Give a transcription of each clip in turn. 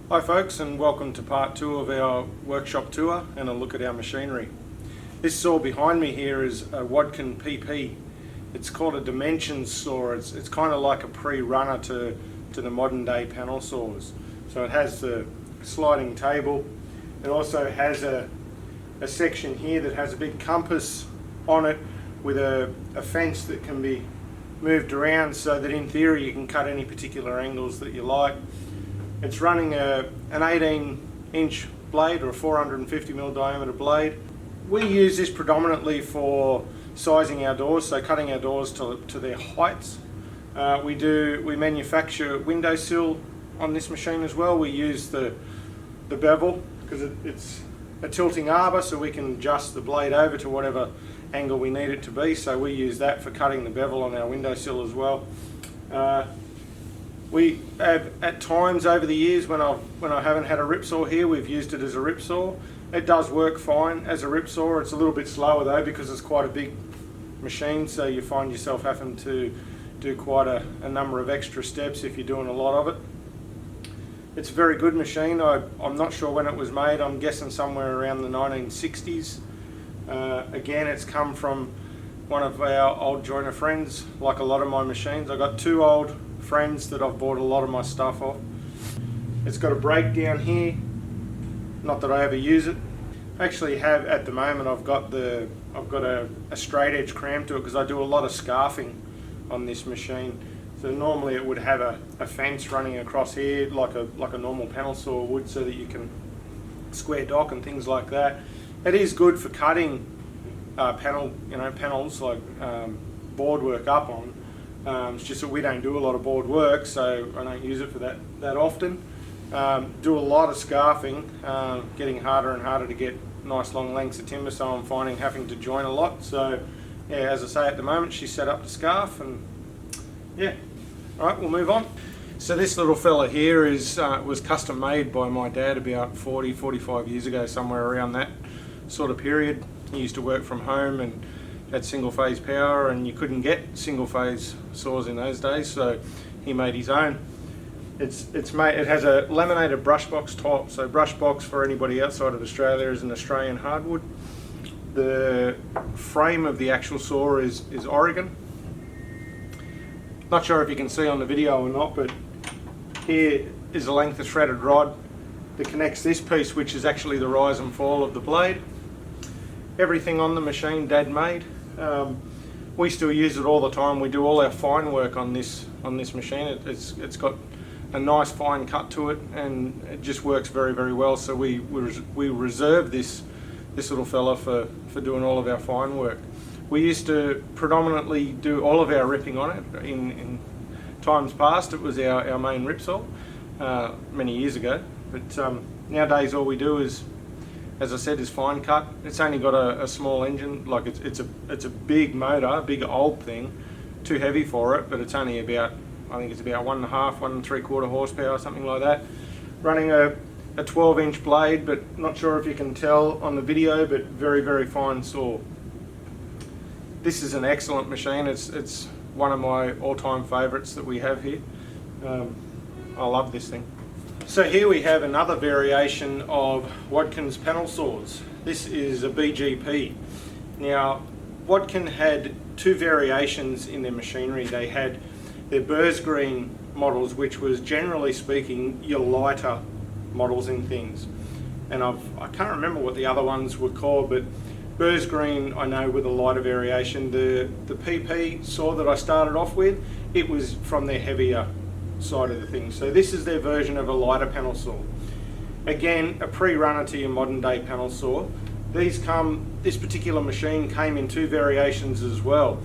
Hi folks, and welcome to part 2 of our workshop tour and a look at our machinery. This saw behind me here is a Wadkin PP. It's called a dimensions saw. It's kind of like a pre-runner to the modern day panel saws. So it has the sliding table. It also has a section here that has a big compass on it with a fence that can be moved around so that in theory you can cut any particular angles that you like. It's running an 18-inch blade or a 450mm diameter blade. We use this predominantly for sizing our doors, so cutting our doors to their heights. We manufacture windowsill on this machine as well. We use the bevel because it's a tilting arbor, so we can adjust the blade over to whatever angle we need it to be. So we use that for cutting the bevel on our windowsill as well. We have at times over the years when I haven't had a rip saw here, we've used it as a rip saw. It does work fine as a rip saw. It's a little bit slower though because it's quite a big machine, so you find yourself having to do quite a number of extra steps if you're doing a lot of it. It's a very good machine. I'm not sure when it was made. I'm guessing somewhere around the 1960s. Again, it's come from one of our old joiner friends, like a lot of my machines. I've got two old friends that I've bought a lot of my stuff off. It's got a brake down here, not that I ever use it. I actually have at the moment, I've got a straight edge cram to it because I do a lot of scarfing on this machine. So normally it would have a fence running across here like a normal panel saw would, so that you can square dock and things like that. It is good for cutting panels like board work up on. It's just that we don't do a lot of board work, so I don't use it for that often. Do a lot of scarfing, getting harder and harder to get nice long lengths of timber, so I'm finding having to join a lot. So yeah, as I say, at the moment she's set up to scarf, and yeah. Alright, we'll move on. So this little fella here was custom made by my dad about 40-45 years ago, somewhere around that sort of period. He used to work from home and had single phase power, and you couldn't get single phase saws in those days, so he made his own. It has a laminated brush box top. So brush box, for anybody outside of Australia, is an Australian hardwood. The frame of the actual saw is Oregon. Not sure if you can see on the video or not, but here is a length of threaded rod that connects this piece, which is actually the rise and fall of the blade. Everything on the machine Dad made. We still use it all the time. We do all our fine work on this machine. It's got a nice fine cut to it, and it just works very, very well. So we reserve this little fella for doing all of our fine work. We used to predominantly do all of our ripping on it. In times past, it was our main rip saw many years ago. But nowadays, all we do is, as I said, is fine cut. It's only got a small engine. Like it's a big motor, a big old thing, too heavy for it. But it's only about, I think it's about 1.5, 1.75 horsepower, something like that. Running a 12-inch blade, but not sure if you can tell on the video, but very, very fine saw. This is an excellent machine. It's one of my all-time favourites that we have here. I love this thing. So here we have another variation of Wadkin's panel saws. This is a BGP. Now, Wadkin had two variations in their machinery. They had their Burrs Green models, which was, generally speaking, your lighter models in things. And I can't remember what the other ones were called, but Burrs Green I know with a lighter variation. The PP saw that I started off with, it was from their heavier side of the thing. So this is their version of a lighter panel saw. Again, a pre-runner to your modern day panel saw. This particular machine came in two variations as well.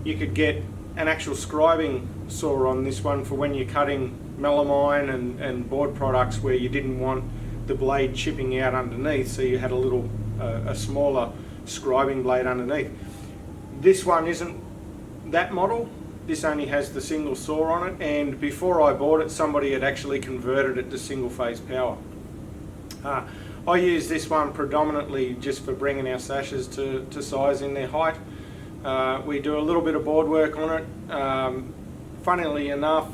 You could get an actual scribing saw on this one for when you're cutting melamine and board products where you didn't want the blade chipping out underneath, so you had a smaller scribing blade underneath. This one isn't that model. This only has the single saw on it, and before I bought it, somebody had actually converted it to single phase power. I use this one predominantly just for bringing our sashes to size in their height. We do a little bit of board work on it. Funnily enough,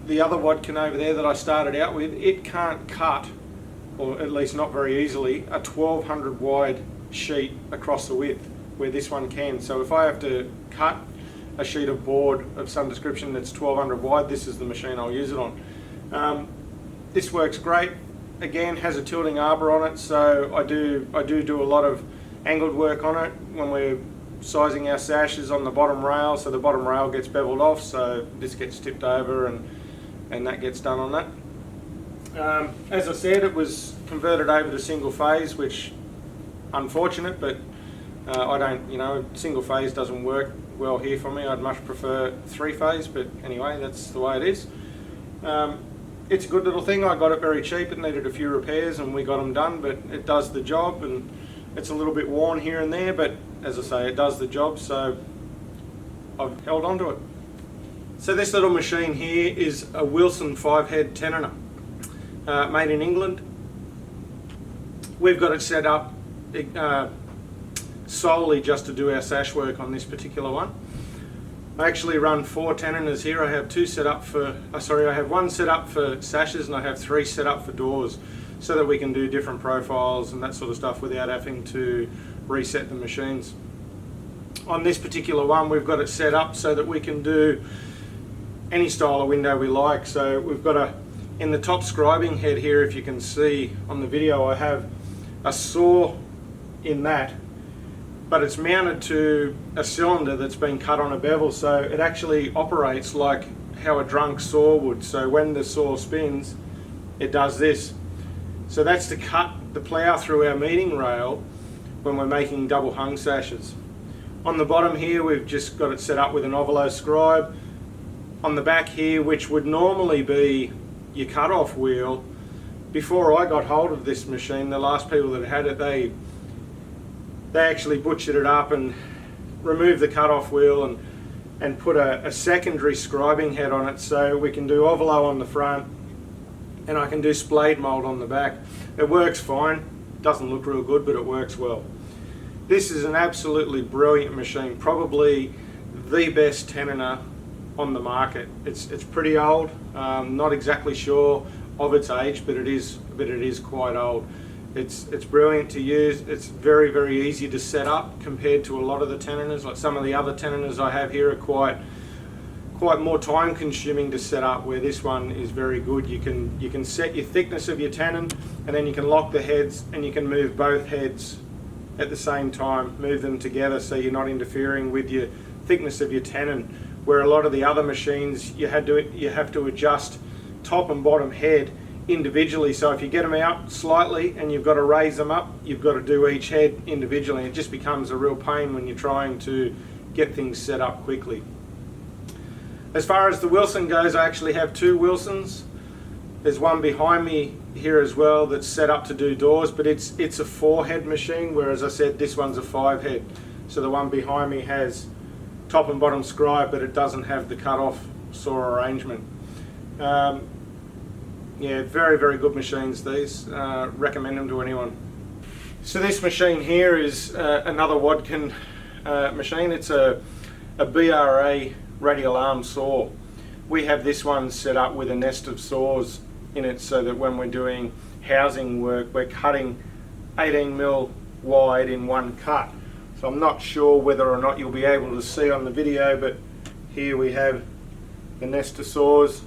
the other wadkin over there that I started out with, it can't cut, or at least not very easily, a 1200 wide sheet across the width, where this one can. So if I have to cut a sheet of board of some description that's 1200 wide, this is the machine I'll use it on. This works great. Again, has a tilting arbor on it, so I do a lot of angled work on it when we're sizing our sashes on the bottom rail, so the bottom rail gets beveled off, so this gets tipped over and that gets done on that. As I said, it was converted over to single phase, which unfortunate, but I don't, single phase doesn't work well here for me. I'd much prefer 3-phase, but anyway, that's the way it is. It's a good little thing. I got it very cheap. It needed a few repairs and we got them done, but it does the job, and it's a little bit worn here and there, but as I say, it does the job, so I've held on to it. So this little machine here is a Wilson 5-head tensioner, made in England. We've got it set up solely just to do our sash work on this particular one. I actually run 4 tensioners here. I have I have one set up for sashes and I have 3 set up for doors, so that we can do different profiles and that sort of stuff without having to reset the machines. On this particular one, we've got it set up so that we can do any style of window we like. So we've got in the top scribing head here, if you can see on the video, I have a saw in that, but it's mounted to a cylinder that's been cut on a bevel, so it actually operates like how a drunk saw would. So when the saw spins, it does this. So that's to cut the plough through our meeting rail when we're making double hung sashes. On the bottom here, we've just got it set up with an ovolo scribe. On the back here, which would normally be your cut-off wheel, before I got hold of this machine, the last people that had it, they actually butchered it up and removed the cut-off wheel and put a secondary scribing head on it, so we can do ovolo on the front and I can do splayed mold on the back. It works fine. Doesn't look real good, but it works well. This is an absolutely brilliant machine, probably the best tensioner on the market. It's pretty old. Not exactly sure of its age, but it is quite old. It's brilliant to use. It's very, very easy to set up compared to a lot of the tensioners. Like some of the other tensioners I have here are quite more time consuming to set up, where this one is very good. You can set your thickness of your tenon, and then you can lock the heads and you can move both heads at the same time, move them together so you're not interfering with your thickness of your tenon, where a lot of the other machines you have to adjust top and bottom head individually. So if you get them out slightly and you've got to raise them up, you've got to do each head individually. It just becomes a real pain when you're trying to get things set up quickly. As far as the Wilson goes, I actually have 2 Wilsons. There's one behind me here as well that's set up to do doors, but it's a 4-head machine, whereas I said this one's a 5-head. So the one behind me has top and bottom scribe, but it doesn't have the cut-off saw arrangement. Yeah, very, very good machines these. Recommend them to anyone. So this machine here is another Wadkin machine. It's a BRA radial arm saw. We have this one set up with a nest of saws in it, so that when we're doing housing work, we're cutting 18mm wide in one cut. So I'm not sure whether or not you'll be able to see on the video, but here we have the nest of saws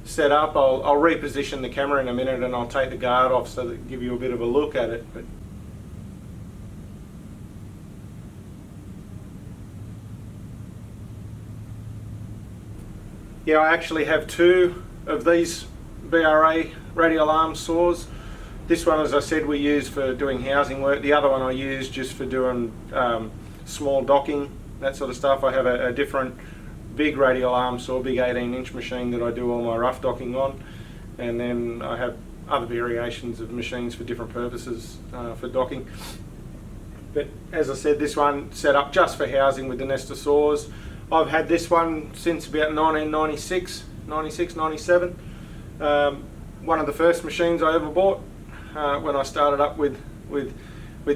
set up. I'll reposition the camera in a minute and I'll take the guard off so that give you a bit of a look at it. But yeah, I actually have 2 of these BRA radial arm saws. This one, as I said, we use for doing housing work. The other one I use just for doing small docking, that sort of stuff. I have a different big radial arm saw, big 18-inch machine that I do all my rough docking on, and then I have other variations of machines for different purposes for docking. But as I said, this one set up just for housing with the nest of saws. I've had this one since about 1996, 97. One of the first machines I ever bought when I started up with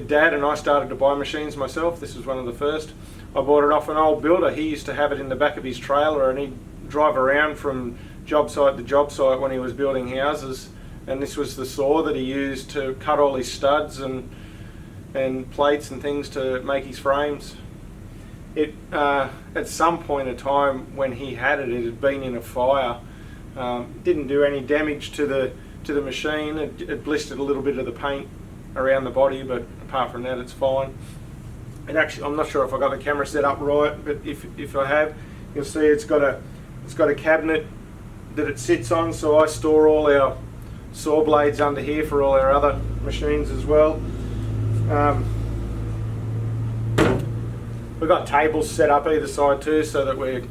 Dad, and I started to buy machines myself. This was one of the first. I bought it off an old builder. He used to have it in the back of his trailer, and he'd drive around from job site to job site when he was building houses, and this was the saw that he used to cut all his studs and plates and things to make his frames. It at some point in time when he had it, it had been in a fire. Didn't do any damage to the machine. It blistered a little bit of the paint around the body, but apart from that, it's fine. It actually, I'm not sure if I got the camera set up right, but if I have, you'll see it's got a cabinet that it sits on. So I store all our saw blades under here for all our other machines as well. We've got tables set up either side too, so that we're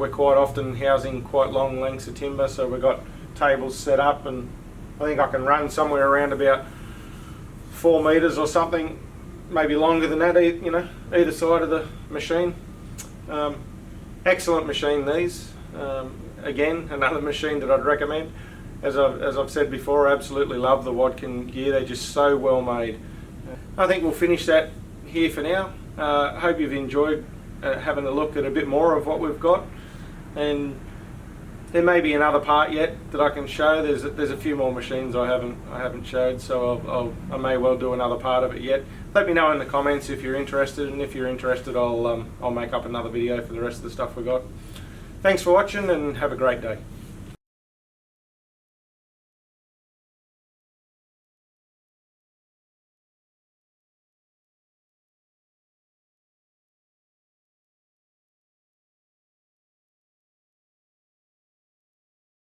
quite often housing quite long lengths of timber. So we've got tables set up, and I think I can run somewhere around about 4 meters or something, maybe longer than that, either side of the machine. Excellent machine, these. Again, another machine that I'd recommend. As I've said before, I absolutely love the Watkin gear. They're just so well made. I think we'll finish that here for now. Hope you've enjoyed having a look at a bit more of what we've got, and there may be another part yet that I can show. There's a few more machines I haven't showed, so I may well do another part of it yet. Let me know in the comments if you're interested, and if you're interested, I'll make up another video for the rest of the stuff we got. Thanks for watching, and have a great day.